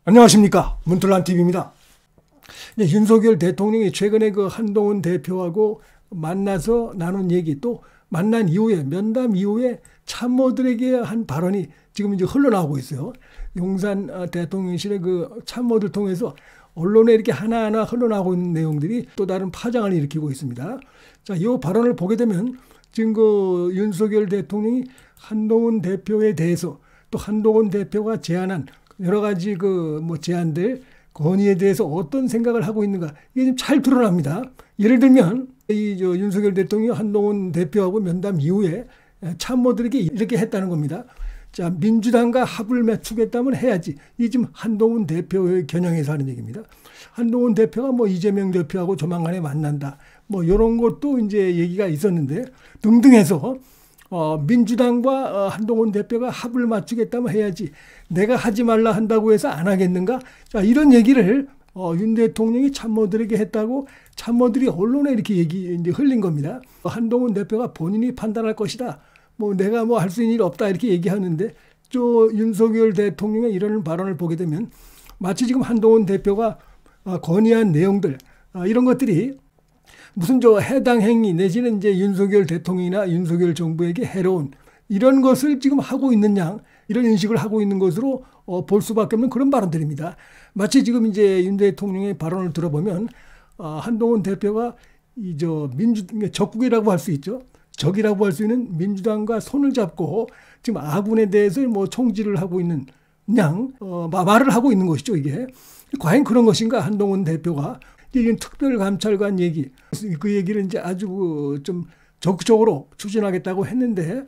안녕하십니까, 문틀란TV입니다. 윤석열 대통령이 최근에 그 한동훈 대표하고 만나서 나눈 얘기, 또 만난 이후에 면담 이후에 참모들에게 한 발언이 지금 이제 흘러나오고 있어요. 용산 대통령실의 그 참모들 통해서 언론에 이렇게 하나하나 흘러나오고 있는 내용들이 또 다른 파장을 일으키고 있습니다. 자, 이 발언을 보게 되면 지금 그 윤석열 대통령이 한동훈 대표에 대해서, 또 한동훈 대표가 제안한 여러 가지 제안들, 건의에 대해서 어떤 생각을 하고 있는가, 이게 좀 잘 드러납니다. 예를 들면 윤석열 대통령이 한동훈 대표하고 면담 이후에 참모들에게 이렇게 했다는 겁니다. 자, 민주당과 합을 맞추겠다면 해야지. 이 지금 한동훈 대표의 겨냥해서 하는 얘기입니다. 한동훈 대표가 이재명 대표하고 조만간에 만난다, 이런 것도 이제 얘기가 있었는데, 등등 해서 민주당과 한동훈 대표가 합을 맞추겠다면 해야지, 내가 하지 말라 한다고 해서 안 하겠는가? 자, 이런 얘기를 윤 대통령이 참모들에게 했다고 참모들이 언론에 이렇게 이제 흘린 겁니다. 한동훈 대표가 본인이 판단할 것이다, 내가 할 수 있는 일 없다, 이렇게 얘기하는데, 윤석열 대통령의 이런 발언을 보게 되면 마치 지금 한동훈 대표가 건의한 내용들, 이런 것들이 무슨 해당 행위 내지는 이제 윤석열 대통령이나 윤석열 정부에게 해로운 이런 것을 지금 하고 있는 양, 이런 인식을 하고 있는 것으로 볼 수밖에 없는 그런 발언들입니다. 마치 지금 이제 윤 대통령의 발언을 들어보면 한동훈 대표가 적국이라고 할 수 있죠. 적이라고 할 수 있는 민주당과 손을 잡고 지금 아군에 대해서 총질을 하고 있는 양, 말을 하고 있는 것이죠, 이게. 과연 그런 것인가? 한동훈 대표가 특별감찰관 얘기, 그 얘기를 이제 아주 좀 적극적으로 추진하겠다고 했는데,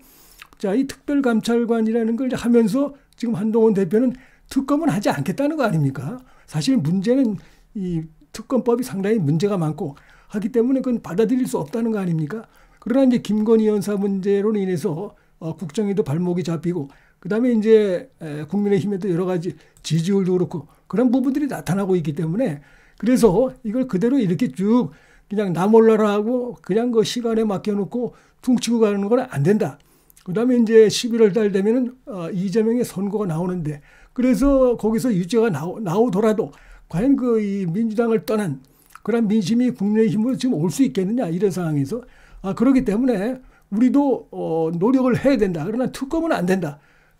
자, 이 특별감찰관이라는 걸 하면서 지금 한동훈 대표는 특검은 하지 않겠다는 거 아닙니까? 사실 문제는 이 특검법이 상당히 문제가 많고 하기 때문에 그건 받아들일 수 없다는 거 아닙니까? 그러나 이제 김건희 여사 문제로 인해서 국정에도 발목이 잡히고, 그 다음에 이제 국민의힘에도 여러 가지 지지율도 그렇고 그런 부분들이 나타나고 있기 때문에, 그래서 이걸 그대로 이렇게 쭉 그냥 나 몰라라 하고 그냥 그 시간에 맡겨놓고 퉁치고 가는 건 안 된다. 그 다음에 이제 11월 달 되면은 이재명의 선거가 나오는데, 그래서 거기서 유죄가 나오더라도 과연 이 민주당을 떠난 그런 민심이 국민의힘으로 지금 올 수 있겠느냐, 이런 상황에서. 그렇기 때문에 우리도 노력을 해야 된다. 그러나 특검은 안 된다.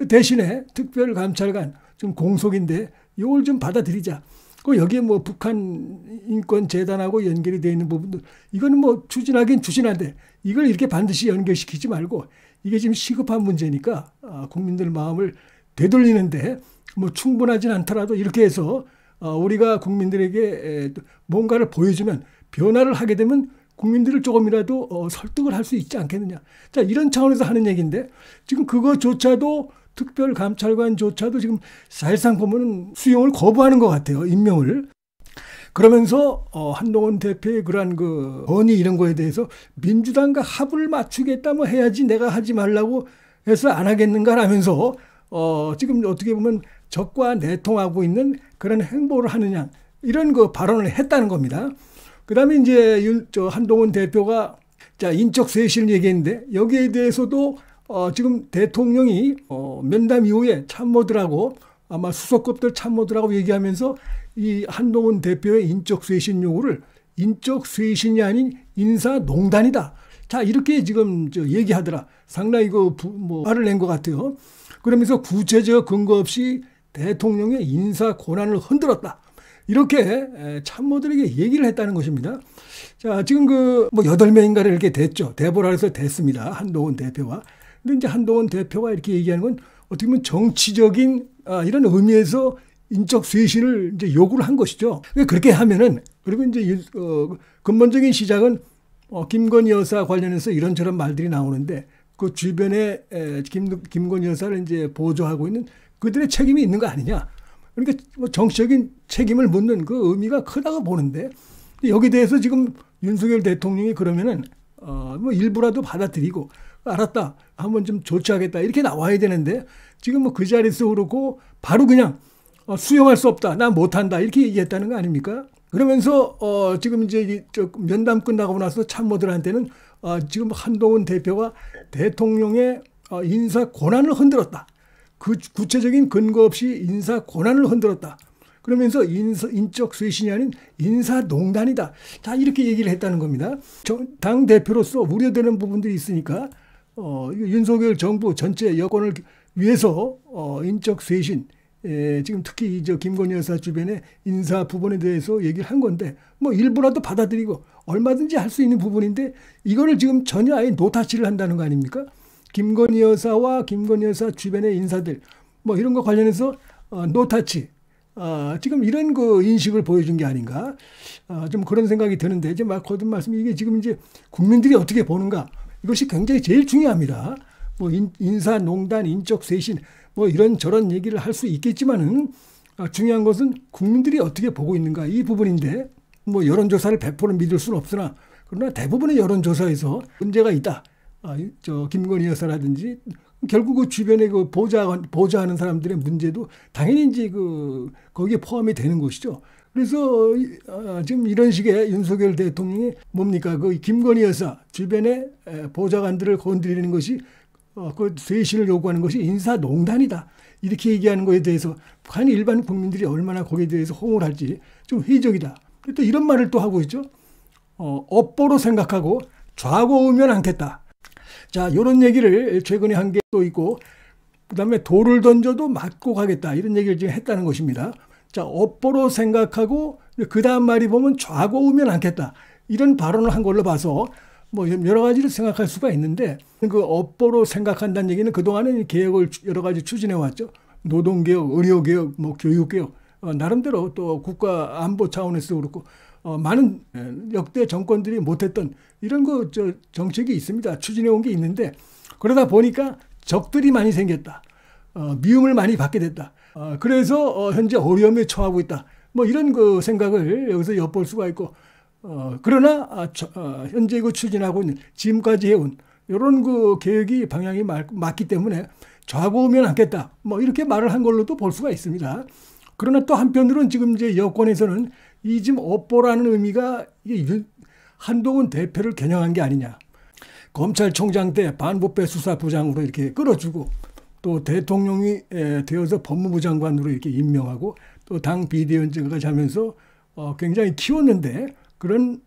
대신에 특별감찰관, 좀 공석인데 이걸 좀 받아들이자. 여기에 북한 인권재단하고 연결이 되어 있는 부분들, 이거는 추진하긴 추진한데 이걸 이렇게 반드시 연결시키지 말고, 이게 지금 시급한 문제니까 국민들 마음을 되돌리는데 충분하진 않더라도 이렇게 해서 우리가 국민들에게 뭔가를 보여주면, 변화를 하게 되면 국민들을 조금이라도 설득을 할 수 있지 않겠느냐. 자, 이런 차원에서 하는 얘기인데, 지금 그거조차도, 특별감찰관조차도 지금 사실상 보면 수용을 거부하는 것 같아요, 임명을. 그러면서 한동훈 대표의 그러한 건의 이런 거에 대해서 민주당과 합을 맞추겠다 해야지, 내가 하지 말라고 해서 안 하겠는가 라면서 지금 어떻게 보면 적과 내통하고 있는 그런 행보를 하느냐, 이런 발언을 했다는 겁니다. 그 다음에 이제 한동훈 대표가 인적 쇄신을 얘기했는데, 여기에 대해서도 지금 대통령이 면담 이후에 참모들하고, 아마 수석급들 참모들하고 얘기하면서 이 한동훈 대표의 인적 쇄신 요구를 인적 쇄신이 아닌 인사농단이다. 자, 이렇게 지금 얘기하더라. 상당히 말을 낸 것 같아요. 그러면서 구체적 근거 없이 대통령의 인사 권한을 흔들었다, 이렇게 참모들에게 얘기를 했다는 것입니다. 자, 지금 8명인가를 이렇게 됐죠. 대보라 해서 됐습니다, 한동훈 대표가. 근데 이제 한동훈 대표가 이렇게 얘기하는 건 어떻게 보면 정치적인 이런 의미에서 인적 쇄신을 이제 요구를 한 것이죠. 그렇게 하면은, 그리고 이제 근본적인 시작은 김건희 여사 관련해서 이런저런 말들이 나오는데, 그 주변에 김건희 여사를 이제 보조하고 있는 그들의 책임이 있는 거 아니냐. 그러니까 정치적인 책임을 묻는 그 의미가 크다고 보는데, 여기 대해서 지금 윤석열 대통령이 그러면은 일부라도 받아들이고, 알았다, 한번 좀 조치하겠다, 이렇게 나와야 되는데, 지금 그 자리에서 그렇고 바로 그냥 수용할 수 없다, 나 못한다, 이렇게 얘기했다는 거 아닙니까? 그러면서 지금 이제 면담 끝나고 나서 참모들한테는 지금 한동훈 대표가 대통령의 인사 권한을 흔들었다, 그 구체적인 근거 없이 인사 권한을 흔들었다, 그러면서 인적 쇄신이 아닌 인사농단이다. 자, 이렇게 얘기를 했다는 겁니다. 당 대표로서 우려되는 부분들이 있으니까 윤석열 정부 전체 여권을 위해서 인적 쇄신, 지금 특히 김건희 여사 주변의 인사 부분에 대해서 얘기를 한 건데 뭐 일부라도 받아들이고 얼마든지 할 수 있는 부분인데 이거를 지금 전혀 아예 노타치를 한다는 거 아닙니까? 김건희 여사와 김건희 여사 주변의 인사들 뭐 이런 거 관련해서 노타치. 지금 이런 그 인식을 보여준 게 아닌가. 좀 그런 생각이 드는데 이제 막 거듭 말씀 이게 지금 이제 국민들이 어떻게 보는가 이것이 굉장히 제일 중요합니다. 뭐 인사 농단, 인적 쇄신 뭐 이런 저런 얘기를 할 수 있겠지만은 중요한 것은 국민들이 어떻게 보고 있는가 이 부분인데 뭐 여론조사를 100% 믿을 수는 없으나 그러나 대부분의 여론조사에서 문제가 있다. 김건희 여사라든지 결국 그 주변에 그 보좌하는 사람들의 문제도 당연히 이제 거기에 포함이 되는 것이죠. 그래서 지금 이런 식의 윤석열 대통령이 뭡니까 그 김건희 여사 주변의 보좌관들을 건드리는 것이 그 쇄신을 요구하는 것이 인사농단이다. 이렇게 얘기하는 것에 대해서 과연 일반 국민들이 얼마나 거기에 대해서 호응을 할지 좀 회의적이다. 또 이런 말을 또 하고 있죠. 업보로 생각하고 좌고우면 않겠다. 자, 이런 얘기를 최근에 한 게 또 있고 그다음에 돌을 던져도 맞고 가겠다. 이런 얘기를 지금 했다는 것입니다. 자, 업보로 생각하고 그 다음 말이 보면 좌고우면 않겠다. 이런 발언을 한 걸로 봐서 뭐 여러 가지를 생각할 수가 있는데 그 업보로 생각한다는 얘기는 그동안은 개혁을 여러 가지 추진해 왔죠. 노동개혁, 의료개혁, 뭐 교육개혁 나름대로 또 국가 안보 차원에서도 그렇고 많은 역대 정권들이 못했던 이런 정책이 있습니다. 추진해 온 게 있는데 그러다 보니까 적들이 많이 생겼다. 미움을 많이 받게 됐다. 그래서 현재 어려움에 처하고 있다. 뭐 이런 그 생각을 여기서 엿볼 수가 있고 그러나 현재 추진하고 있는 지금까지 해온 이런 그 계획이 방향이 맞기 때문에 좌고우면 않겠다. 뭐 이렇게 말을 한 걸로도 볼 수가 있습니다. 그러나 또 한편으로는 지금 이제 여권에서는 이 지금 업보라는 의미가 이게 한동훈 대표를 겨냥한 게 아니냐. 검찰총장 때 반부패 수사부장으로 이렇게 끌어주고 또 대통령이 되어서 법무부 장관으로 이렇게 임명하고 또 당 비대위원장까지 하면서 굉장히 키웠는데 그런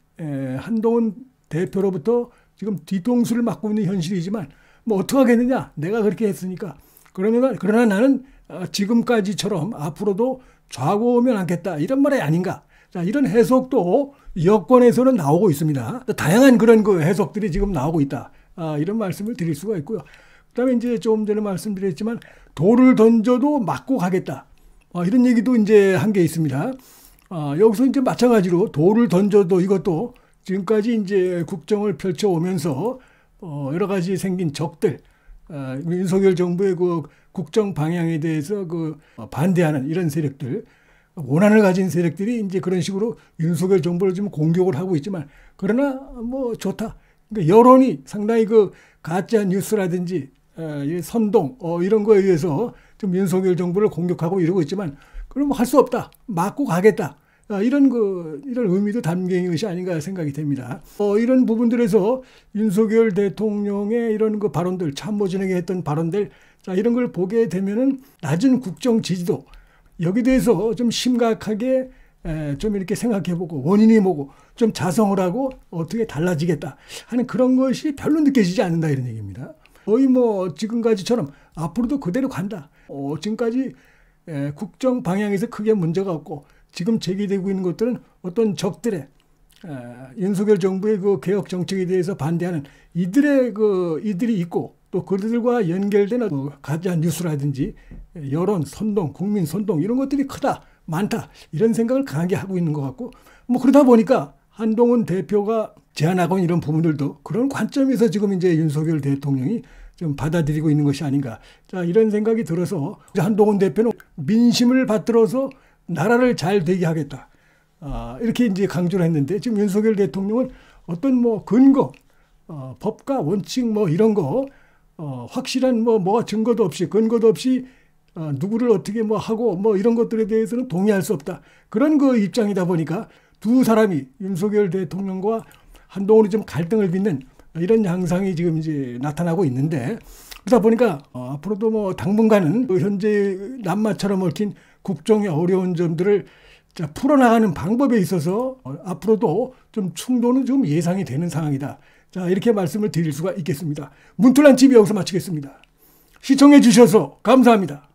한동훈 대표로부터 지금 뒤통수를 맞고 있는 현실이지만 뭐 어떻게 하겠느냐. 내가 그렇게 했으니까. 그러나 나는 지금까지처럼 앞으로도 좌고우면 않겠다. 이런 말이 아닌가. 자, 이런 해석도 여권에서는 나오고 있습니다. 다양한 그런 그 해석들이 지금 나오고 있다. 이런 말씀을 드릴 수가 있고요. 그다음에 이제 조금 전에 말씀드렸지만 돌을 던져도 맞고 가겠다. 이런 얘기도 이제 한 게 있습니다. 여기서 이제 마찬가지로 돌을 던져도 이것도 지금까지 이제 국정을 펼쳐오면서 여러 가지 생긴 적들, 윤석열 정부의 그 국정 방향에 대해서 반대하는 이런 세력들, 원한을 가진 세력들이 이제 그런 식으로 윤석열 정부를 좀 공격을 하고 있지만 그러나 뭐 좋다. 그러니까 여론이 상당히 그 가짜 뉴스라든지 선동 이런 거에 의해서 좀 윤석열 정부를 공격하고 이러고 있지만 그럼 할 수 없다. 맞고 가겠다. 이런 의미도 담겨 있는 것이 아닌가 생각이 됩니다. 이런 부분들에서 윤석열 대통령의 이런 그 발언들, 참모진에게 했던 발언들, 자, 이런 걸 보게 되면은 낮은 국정 지지도 여기에 대해서 좀 심각하게 좀 이렇게 생각해보고 원인이 뭐고 좀 자성을 하고 어떻게 달라지겠다 하는 그런 것이 별로 느껴지지 않는다 이런 얘기입니다. 거의 뭐 지금까지처럼 앞으로도 그대로 간다. 지금까지 국정 방향에서 크게 문제가 없고 지금 제기되고 있는 것들은 어떤 윤석열 정부의 그 개혁 정책에 대해서 반대하는 이들이 있고 또 그들과 연결된 가짜 뉴스라든지 여론 선동, 국민 선동 이런 것들이 크다, 많다 이런 생각을 강하게 하고 있는 것 같고 뭐 그러다 보니까 한동훈 대표가 제안하고 있는 이런 부분들도 그런 관점에서 지금 이제 윤석열 대통령이 좀 받아들이고 있는 것이 아닌가. 자, 이런 생각이 들어서 한동훈 대표는 민심을 받들어서 나라를 잘 되게 하겠다. 이렇게 이제 강조를 했는데 지금 윤석열 대통령은 어떤 뭐 근거, 법과 원칙 뭐 이런 거 확실한 뭐가 증거도 없이 근거도 없이 누구를 어떻게 뭐 하고 뭐 이런 것들에 대해서는 동의할 수 없다. 그런 그 입장이다 보니까 두 사람이 윤석열 대통령과 한동훈이 좀 갈등을 빚는 이런 양상이 지금 이제 나타나고 있는데 그러다 보니까 앞으로도 뭐 당분간은 현재 남마처럼 얽힌 국정의 어려운 점들을 풀어나가는 방법에 있어서 앞으로도 좀 충돌은 좀 예상이 되는 상황이다. 자, 이렇게 말씀을 드릴 수가 있겠습니다. 문틀난 TV 여기서 마치겠습니다. 시청해 주셔서 감사합니다.